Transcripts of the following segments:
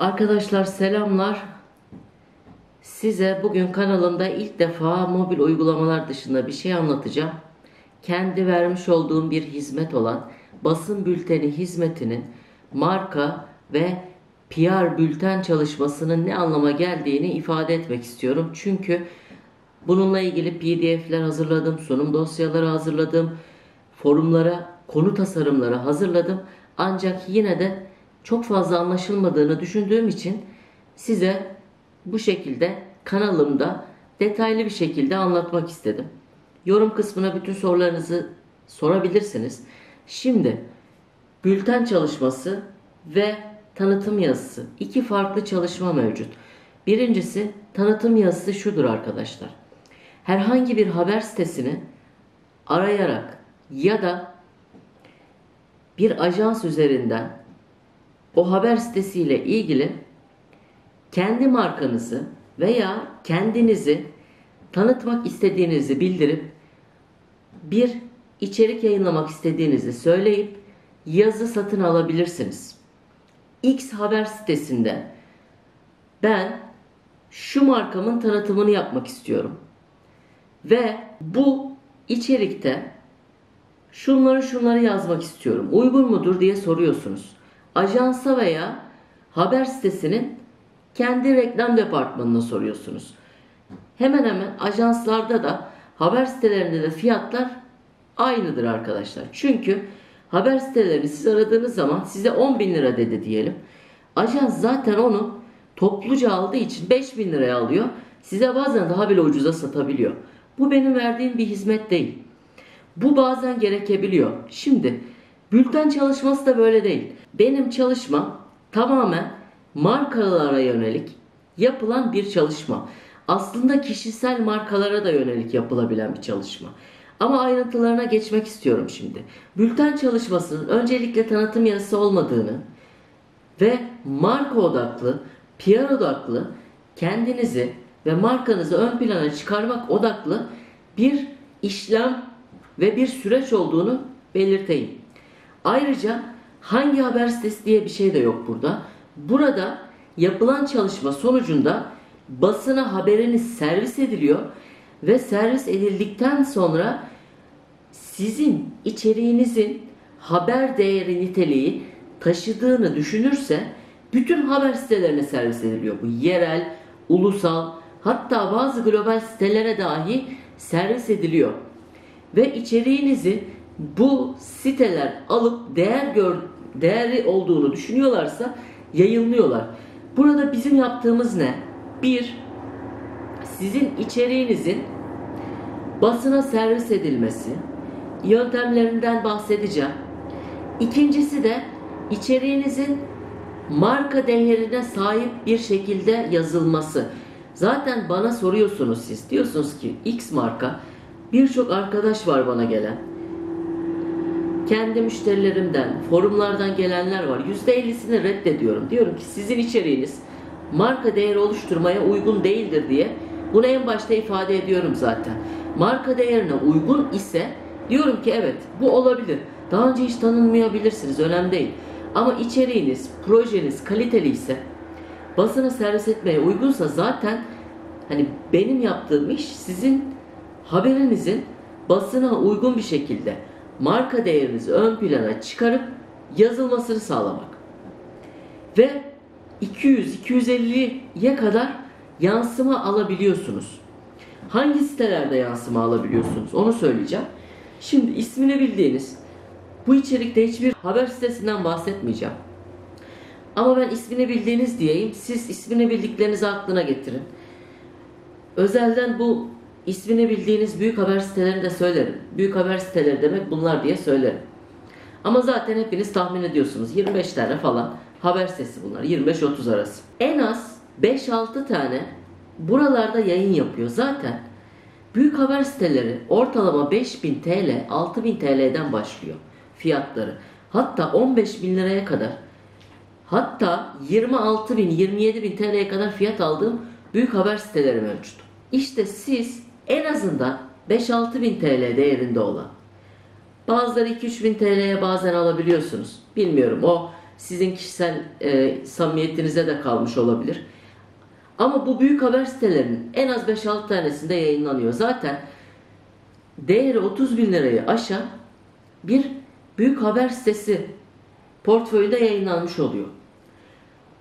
Arkadaşlar selamlar. Size bugün kanalımda ilk defa mobil uygulamalar dışında bir şey anlatacağım. Kendi vermiş olduğum bir hizmet olan basın bülteni hizmetinin marka ve PR bülten çalışmasının ne anlama geldiğini ifade etmek istiyorum. Çünkü bununla ilgili PDF'ler hazırladım, sunum dosyaları hazırladım, forumlara, konu tasarımları hazırladım. Ancak yine de çok fazla anlaşılmadığını düşündüğüm için size bu şekilde kanalımda detaylı bir şekilde anlatmak istedim. Yorum kısmına bütün sorularınızı sorabilirsiniz. Şimdi bülten çalışması ve tanıtım yazısı. İki farklı çalışma mevcut. Birincisi tanıtım yazısı şudur arkadaşlar. Herhangi bir haber sitesini arayarak ya da bir ajans üzerinden o haber sitesiyle ilgili kendi markanızı veya kendinizi tanıtmak istediğinizi bildirip bir içerik yayınlamak istediğinizi söyleyip yazı satın alabilirsiniz. X haber sitesinde ben şu markamın tanıtımını yapmak istiyorum ve bu içerikte şunları yazmak istiyorum. Uygun mudur diye soruyorsunuz. Ajansa veya haber sitesinin kendi reklam departmanına soruyorsunuz. Hemen hemen ajanslarda da haber sitelerinde de fiyatlar aynıdır arkadaşlar. Çünkü haber sitelerini siz aradığınız zaman size 10.000 lira dedi diyelim. Ajans zaten onu topluca aldığı için 5.000 liraya alıyor. Size bazen daha bile ucuza satabiliyor. Bu benim verdiğim bir hizmet değil. Bu bazen gerekebiliyor. Şimdi bülten çalışması da böyle değil. Benim çalışmam tamamen markalara yönelik yapılan bir çalışma. Aslında kişisel markalara da yönelik yapılabilen bir çalışma. Ama ayrıntılarına geçmek istiyorum şimdi. Bülten çalışmasının öncelikle tanıtım yazısı olmadığını ve marka odaklı, PR odaklı, kendinizi ve markanızı ön plana çıkarmak odaklı bir işlem ve bir süreç olduğunu belirteyim. Ayrıca hangi haber sitesi diye bir şey de yok burada. Burada yapılan çalışma sonucunda basına haberiniz servis ediliyor ve servis edildikten sonra sizin içeriğinizin haber değeri niteliği taşıdığını düşünürse bütün haber sitelerine servis ediliyor. Bu yerel, ulusal, hatta bazı global sitelere dahi servis ediliyor. Ve içeriğinizi bu siteler alıp değerli olduğunu düşünüyorlarsa yayınlıyorlar. Burada bizim yaptığımız ne? Bir, sizin içeriğinizin basına servis edilmesi, yöntemlerinden bahsedeceğim. İkincisi de içeriğinizin marka değerine sahip bir şekilde yazılması. Zaten bana soruyorsunuz siz. Diyorsunuz ki X marka, birçok arkadaş var bana gelen. Kendi müşterilerimden, forumlardan gelenler var. %50'sini reddediyorum. Diyorum ki sizin içeriğiniz marka değeri oluşturmaya uygun değildir diye bunu en başta ifade ediyorum zaten. Marka değerine uygun ise diyorum ki evet bu olabilir. Daha önce hiç tanınmayabilirsiniz. Önemli değil. Ama içeriğiniz, projeniz kaliteli ise basına servis etmeye uygunsa zaten hani benim yaptığım iş sizin haberinizin basına uygun bir şekilde marka değerinizi ön plana çıkarıp yazılmasını sağlamak. Ve 200-250'ye kadar yansıma alabiliyorsunuz. Hangi sitelerde yansıma alabiliyorsunuz onu söyleyeceğim. Şimdi ismini bildiğiniz, bu içerikte hiçbir haber sitesinden bahsetmeyeceğim. Ama ben ismini bildiğiniz diyeyim. Siz ismini bildiklerinizi aklına getirin. Özelden bu ismini bildiğiniz büyük haber sitelerini de söylerim. Büyük haber siteleri demek bunlar diye söylerim. Ama zaten hepiniz tahmin ediyorsunuz. 25 tane falan haber sitesi bunlar. 25-30 arası. En az 5-6 tane buralarda yayın yapıyor. Zaten büyük haber siteleri ortalama 5.000 TL, 6.000 TL'den başlıyor fiyatları. Hatta 15.000 liraya kadar, hatta 26.000, 27.000 TL'ye kadar fiyat aldığım büyük haber siteleri mevcut. İşte siz en azından 5-6 bin TL değerinde olan, bazıları 2-3 bin TL'ye bazen alabiliyorsunuz. Bilmiyorum, o Sizin kişisel samimiyetinize de kalmış olabilir. Ama bu büyük haber sitelerinin en az 5-6 tanesinde yayınlanıyor. Zaten değeri 30 bin lirayı aşan bir büyük haber sitesi portföyde yayınlanmış oluyor.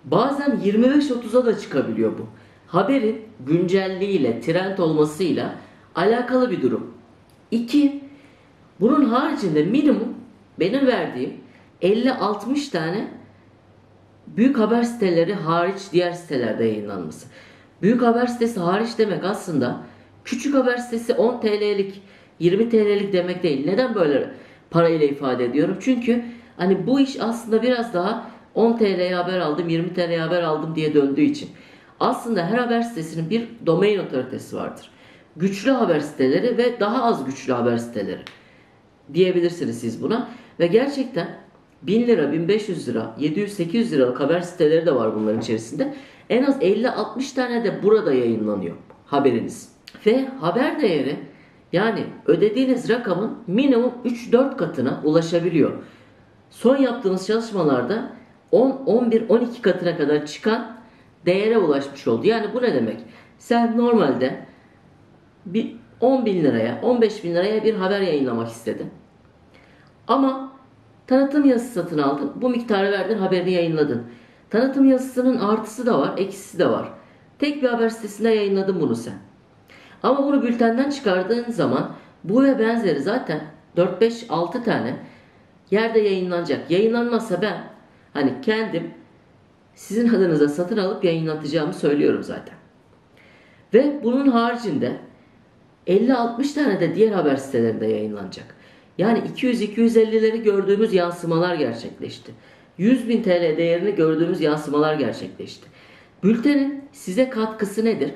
Bazen 25-30'a da çıkabiliyor bu. Haberin güncelliğiyle, trend olmasıyla alakalı bir durum. 2. Bunun haricinde minimum benim verdiğim 50-60 tane büyük haber siteleri hariç diğer sitelerde yayınlanması. Büyük haber sitesi hariç demek aslında küçük haber sitesi 10 TL'lik 20 TL'lik demek değil. Neden böyle parayla ifade ediyorum? Çünkü hani bu iş aslında biraz daha 10 TL'ye haber aldım, 20 TL'ye haber aldım diye döndüğü için. Aslında her haber sitesinin bir domain otoritesi vardır. Güçlü haber siteleri ve daha az güçlü haber siteleri diyebilirsiniz siz buna. Ve gerçekten 1000 lira, 1500 lira, 700-800 liralık haber siteleri de var bunların içerisinde. En az 50-60 tane de burada yayınlanıyor haberiniz. Ve haber değeri, yani ödediğiniz rakamın minimum 3-4 katına ulaşabiliyor. Son yaptığımız çalışmalarda 10, 11, 12 katına kadar çıkan değere ulaşmış oldu. Yani bu ne demek? Sen normalde bir 10 bin liraya, 15 bin liraya bir haber yayınlamak istedin. Ama tanıtım yazısı satın aldın. Bu miktarı verdin, haberini yayınladın. Tanıtım yazısının artısı da var, eksisi de var. Tek bir haber sitesinde yayınladın bunu sen. Ama bunu bültenden çıkardığın zaman bu ve benzeri zaten 4-5-6 tane yerde yayınlanacak. Yayınlanmazsa ben hani kendim sizin adınıza satın alıp yayınlatacağımı söylüyorum zaten. Ve bunun haricinde 50-60 tane de diğer haber sitelerinde yayınlanacak. Yani 200-250'leri gördüğümüz yansımalar gerçekleşti. 100 bin TL değerini gördüğümüz yansımalar gerçekleşti. Bültenin size katkısı nedir?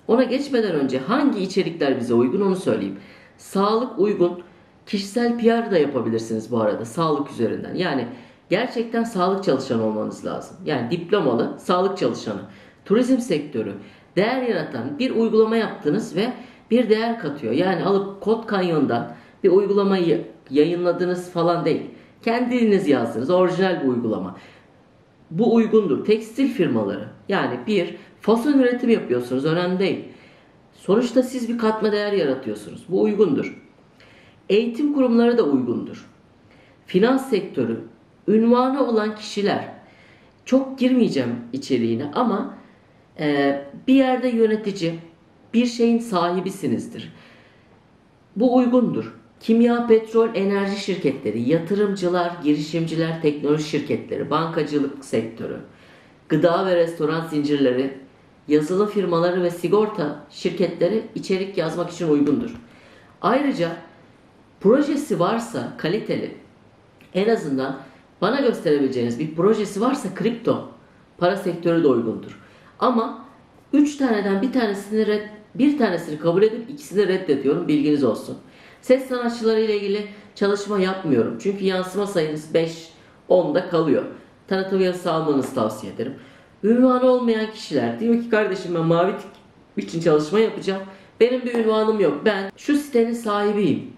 Ona geçmeden önce hangi içerikler bize uygun onu söyleyeyim. Sağlık uygun, kişisel PR da yapabilirsiniz bu arada sağlık üzerinden. Yani gerçekten sağlık çalışanı olmanız lazım. Yani diplomalı sağlık çalışanı. Turizm sektörü, değer yaratan bir uygulama yaptınız ve bir değer katıyor. Yani alıp Kod Kanyon'dan bir uygulamayı yayınladınız falan değil. Kendiniz yazdınız. Orijinal bir uygulama. Bu uygundur. Tekstil firmaları. Yani bir fason üretim yapıyorsunuz. Önemli değil. Sonuçta siz bir katma değer yaratıyorsunuz. Bu uygundur. Eğitim kurumları da uygundur. Finans sektörü, ünvanı olan kişiler. Çok girmeyeceğim içeriğine ama bir yerde yönetici, bir şeyin sahibisinizdir. Bu uygundur. Kimya, petrol, enerji şirketleri, yatırımcılar, girişimciler, teknoloji şirketleri, bankacılık sektörü, gıda ve restoran zincirleri, yazılım firmaları ve sigorta şirketleri içerik yazmak için uygundur. Ayrıca projesi varsa kaliteli, en azından bana gösterebileceğiniz bir projesi varsa kripto, para sektörü de uygundur. Ama 3 taneden bir tanesini kabul edip ikisini reddediyorum, bilginiz olsun. Ses sanatçıları ile ilgili çalışma yapmıyorum. Çünkü yansıma sayınız 5-10'da kalıyor. Tanıtım yazısı almanızı tavsiye ederim. Ünvanı olmayan kişiler diyor ki kardeşim ben mavi tik için çalışma yapacağım. Benim bir ünvanım yok. Ben şu sitenin sahibiyim.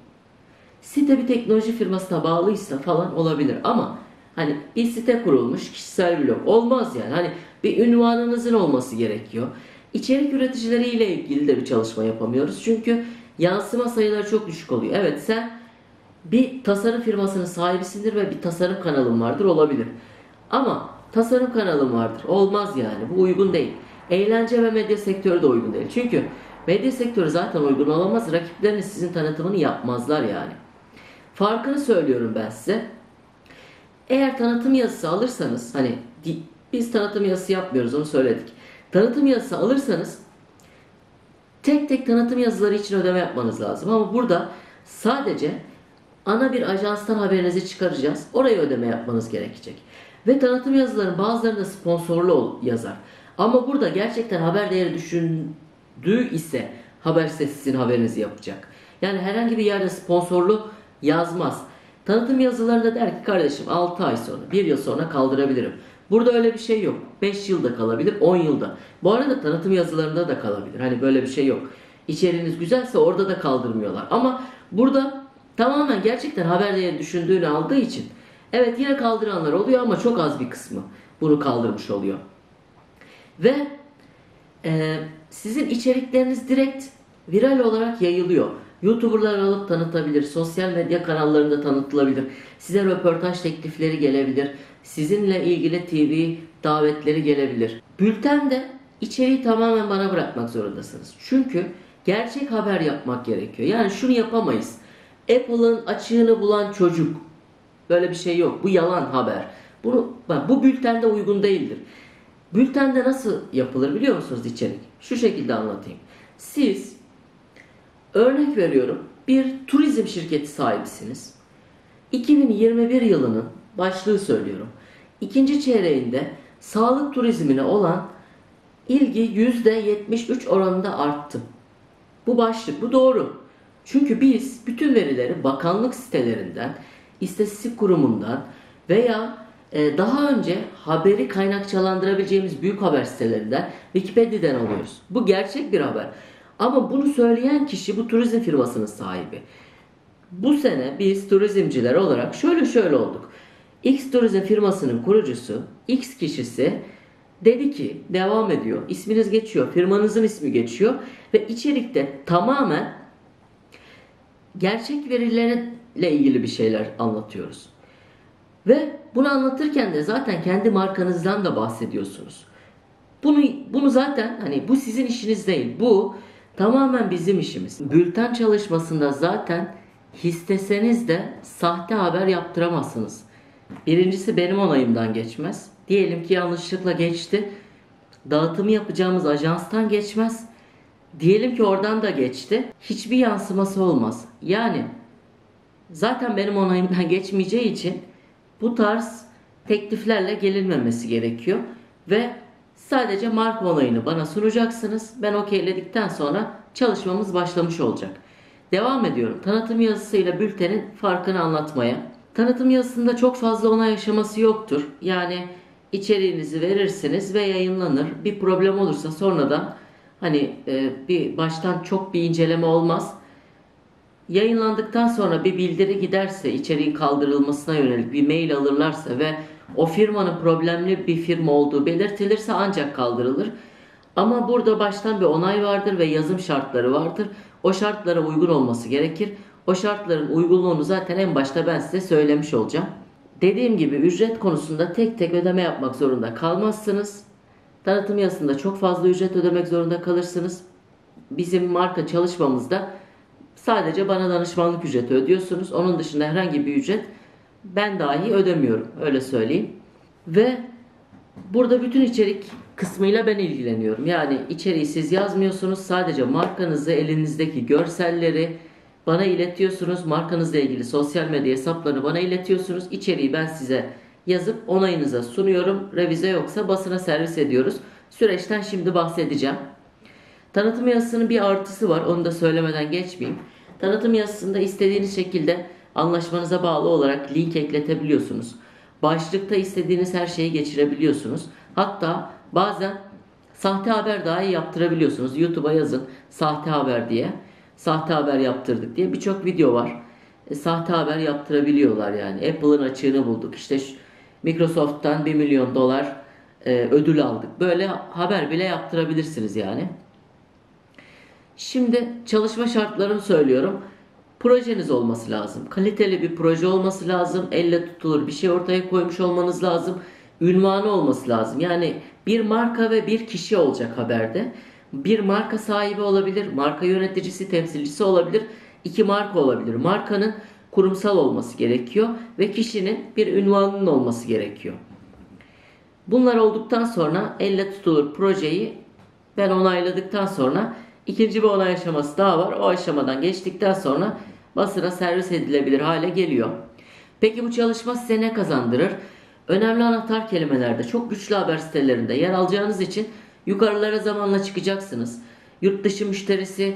Site bir teknoloji firmasına bağlıysa falan olabilir ama hani bir site kurulmuş kişisel blog olmaz yani. Hani bir ünvanınızın olması gerekiyor. İçerik üreticileriyle ilgili de bir çalışma yapamıyoruz. Çünkü yansıma sayıları çok düşük oluyor. Evet sen bir tasarım firmasının sahibisindir ve bir tasarım kanalın vardır olabilir. Ama tasarım kanalım vardır. Olmaz yani. Bu uygun değil. Eğlence ve medya sektörü de uygun değil. Çünkü medya sektörü zaten uygun olamaz. Rakipleriniz sizin tanıtımını yapmazlar yani. Farkını söylüyorum ben size. Eğer tanıtım yazısı alırsanız hani biz tanıtım yazısı yapmıyoruz onu söyledik. Tanıtım yazısı alırsanız tek tek tanıtım yazıları için ödeme yapmanız lazım. Ama burada sadece ana bir ajanstan haberinizi çıkaracağız. Oraya ödeme yapmanız gerekecek. Ve tanıtım yazılarının bazıları da sponsorlu yazar. Ama burada gerçekten haber değeri düşündüğü ise haber sitesi sizin haberinizi yapacak. Yani herhangi bir yerde sponsorlu yazmaz. Tanıtım yazılarında der ki kardeşim 6 ay sonra 1 yıl sonra kaldırabilirim. Burada öyle bir şey yok. 5 yılda kalabilir 10 yılda. Bu arada tanıtım yazılarında da kalabilir. Hani böyle bir şey yok. İçeriğiniz güzelse orada da kaldırmıyorlar. Ama burada tamamen gerçekten haber değeri düşündüğünü aldığı için Evet, yine kaldıranlar oluyor ama çok az bir kısmı bunu kaldırmış oluyor. Ve sizin içerikleriniz direkt viral olarak yayılıyor. YouTuber'lar alıp tanıtabilir, sosyal medya kanallarında tanıtılabilir, size röportaj teklifleri gelebilir, sizinle ilgili TV davetleri gelebilir. Bültende içeriği tamamen bana bırakmak zorundasınız. Çünkü gerçek haber yapmak gerekiyor. Yani şunu yapamayız. Apple'ın açığını bulan çocuk. Böyle bir şey yok. Bu yalan haber. Bu bültende uygun değildir. Bültende nasıl yapılır biliyor musunuz içerik? Şu şekilde anlatayım. Siz, örnek veriyorum, bir turizm şirketi sahibisiniz. 2021 yılının başlığı söylüyorum. İkinci çeyreğinde sağlık turizmine olan ilgi %73 oranında arttı. Bu başlık, bu doğru. Çünkü biz bütün verileri bakanlık sitelerinden, istatistik kurumundan veya daha önce haberi kaynakçalandırabileceğimiz büyük haber sitelerinden, Wikipedia'dan alıyoruz. Bu gerçek bir haber. Ama bunu söyleyen kişi bu turizm firmasının sahibi. Bu sene biz turizmciler olarak şöyle olduk. X turizm firmasının kurucusu, X kişisi dedi ki, devam ediyor. İsminiz geçiyor, firmanızın ismi geçiyor ve içerikte tamamen gerçek verilerle ilgili bir şeyler anlatıyoruz. Ve bunu anlatırken de zaten kendi markanızdan da bahsediyorsunuz. Bunu zaten hani bu sizin işiniz değil. Bu tamamen bizim işimiz. Bülten çalışmasında zaten isteseniz de sahte haber yaptıramazsınız. Birincisi benim onayımdan geçmez. Diyelim ki yanlışlıkla geçti. Dağıtımı yapacağımız ajanstan geçmez. Diyelim ki oradan da geçti. Hiçbir yansıması olmaz. Yani zaten benim onayımdan geçmeyeceği için bu tarz tekliflerle gelinmemesi gerekiyor. Ve sadece marka onayını bana sunacaksınız. Ben okeyledikten sonra çalışmamız başlamış olacak. Devam ediyorum. Tanıtım yazısıyla bültenin farkını anlatmaya. Tanıtım yazısında çok fazla onay aşaması yoktur. Yani içeriğinizi verirsiniz ve yayınlanır. Bir problem olursa sonradan bir baştan çok bir inceleme olmaz. Yayınlandıktan sonra bir bildiri giderse, içeriğin kaldırılmasına yönelik bir mail alırlarsa ve o firmanın problemli bir firma olduğu belirtilirse ancak kaldırılır. Ama burada baştan bir onay vardır ve yazım şartları vardır. O şartlara uygun olması gerekir. O şartların uygunluğunu zaten en başta ben size söylemiş olacağım. Dediğim gibi ücret konusunda tek tek ödeme yapmak zorunda kalmazsınız. Tanıtım yazısında çok fazla ücret ödemek zorunda kalırsınız. Bizim marka çalışmamızda sadece bana danışmanlık ücreti ödüyorsunuz. Onun dışında herhangi bir ücret ben dahi ödemiyorum. Öyle söyleyeyim. Ve burada bütün içerik kısmıyla ben ilgileniyorum. Yani içeriği siz yazmıyorsunuz. Sadece markanızı, elinizdeki görselleri bana iletiyorsunuz. Markanızla ilgili sosyal medya hesaplarını bana iletiyorsunuz. İçeriği ben size yazıp onayınıza sunuyorum. Revize yoksa basına servis ediyoruz. Süreçten şimdi bahsedeceğim. Tanıtım yazısının bir artısı var. Onu da söylemeden geçmeyeyim. Tanıtım yazısında istediğiniz şekilde anlaşmanıza bağlı olarak link ekletebiliyorsunuz. Başlıkta istediğiniz her şeyi geçirebiliyorsunuz. Hatta bazen sahte haber dahi yaptırabiliyorsunuz. YouTube'a yazın sahte haber diye. Sahte haber yaptırdık diye birçok video var. Sahte haber yaptırabiliyorlar yani. Apple'ın açığını bulduk. İşte Microsoft'tan $1 milyon ödül aldık. Böyle haber bile yaptırabilirsiniz yani. Şimdi çalışma şartlarını söylüyorum. Projeniz olması lazım. Kaliteli bir proje olması lazım. Elle tutulur bir şey ortaya koymuş olmanız lazım. Ünvanı olması lazım. Yani bir marka ve bir kişi olacak haberde. Bir marka sahibi olabilir, marka yöneticisi, temsilcisi olabilir, iki marka olabilir. Markanın kurumsal olması gerekiyor ve kişinin bir ünvanının olması gerekiyor. Bunlar olduktan sonra elle tutulur projeyi ben onayladıktan sonra ikinci bir onay aşaması daha var. O aşamadan geçtikten sonra basına servis edilebilir hale geliyor. Peki bu çalışma size ne kazandırır? Önemli anahtar kelimelerde çok güçlü haber sitelerinde yer alacağınız için yukarılara zamanla çıkacaksınız. Yurt dışı müşterisi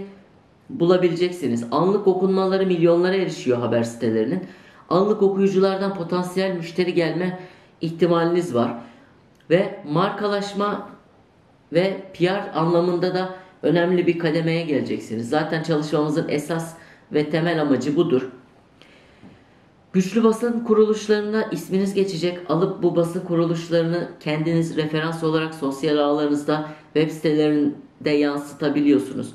bulabileceksiniz. Anlık okunmaları milyonlara erişiyor haber sitelerinin. Anlık okuyuculardan potansiyel müşteri gelme ihtimaliniz var. Ve markalaşma ve PR anlamında da önemli bir kademeye geleceksiniz. Zaten çalışmamızın esas ve temel amacı budur. Güçlü basın kuruluşlarına isminiz geçecek. Alıp bu basın kuruluşlarını kendiniz referans olarak sosyal ağlarınızda, web sitelerinde yansıtabiliyorsunuz.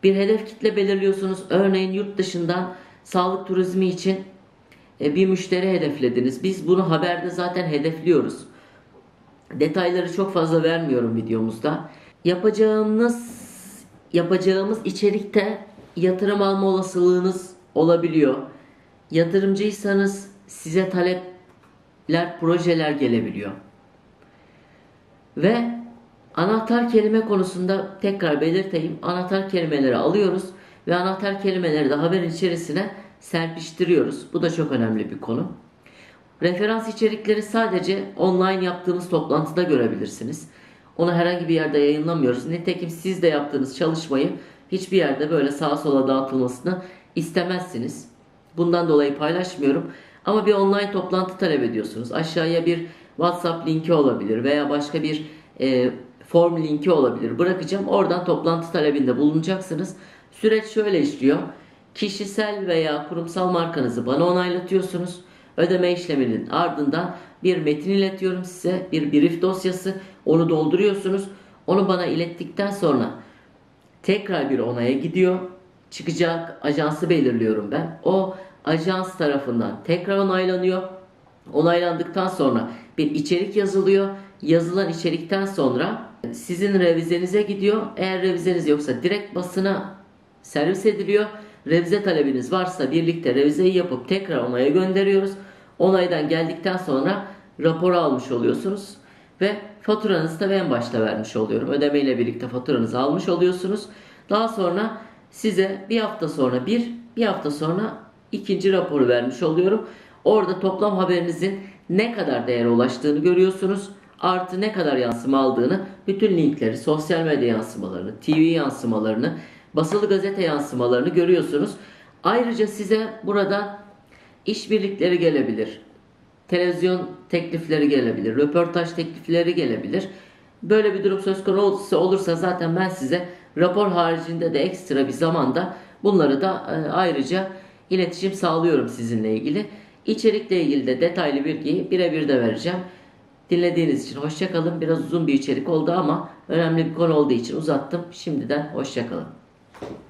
Bir hedef kitle belirliyorsunuz. Örneğin yurt dışından sağlık turizmi için bir müşteri hedeflediniz. Biz bunu haberde zaten hedefliyoruz. Detayları çok fazla vermiyorum videomuzda. Yapacağımız içerikte yatırım alma olasılığınız olabiliyor. Yatırımcıysanız size talepler, projeler gelebiliyor. Ve anahtar kelime konusunda tekrar belirteyim. Anahtar kelimeleri alıyoruz ve anahtar kelimeleri de haberin içerisine serpiştiriyoruz. Bu da çok önemli bir konu. Referans içerikleri sadece online yaptığımız toplantıda görebilirsiniz. Onu herhangi bir yerde yayınlamıyoruz. Nitekim siz de yaptığınız çalışmayı hiçbir yerde böyle sağa sola dağıtılmasını istemezsiniz. Bundan dolayı paylaşmıyorum. Ama bir online toplantı talep ediyorsunuz. Aşağıya bir WhatsApp linki olabilir veya başka bir form linki olabilir. Bırakacağım. Oradan toplantı talebinde bulunacaksınız. Süreç şöyle işliyor. Kişisel veya kurumsal markanızı bana onaylatıyorsunuz. Ödeme işleminin ardından bir metin iletiyorum size. Bir brief dosyası. Onu dolduruyorsunuz. Onu bana ilettikten sonra tekrar bir onaya gidiyor. Çıkacak ajansı belirliyorum ben. O ajans tarafından tekrar onaylanıyor. Onaylandıktan sonra bir içerik yazılıyor. Yazılan içerikten sonra sizin revizenize gidiyor. Eğer revizeniz yoksa direkt basına servis ediliyor. Revize talebiniz varsa birlikte revizeyi yapıp tekrar onaya gönderiyoruz. Onaydan geldikten sonra rapor almış oluyorsunuz ve faturanızı da en başta vermiş oluyorum. Ödeme ile birlikte faturanızı almış oluyorsunuz. Daha sonra size bir hafta sonra bir hafta sonra ikinci raporu vermiş oluyorum. Orada toplam haberinizin ne kadar değere ulaştığını görüyorsunuz. Artı ne kadar yansıma aldığını, bütün linkleri, sosyal medya yansımalarını, TV yansımalarını, basılı gazete yansımalarını görüyorsunuz. Ayrıca size burada işbirlikleri gelebilir. Televizyon teklifleri gelebilir. Röportaj teklifleri gelebilir. Böyle bir durum söz konusu olursa zaten ben size rapor haricinde de ekstra bir zamanda bunları da ayrıca iletişim sağlıyorum sizinle ilgili. İçerikle ilgili de detaylı bilgiyi birebir de vereceğim. Dinlediğiniz için hoşça kalın. Biraz uzun bir içerik oldu ama önemli bir konu olduğu için uzattım. Şimdiden hoşça kalın.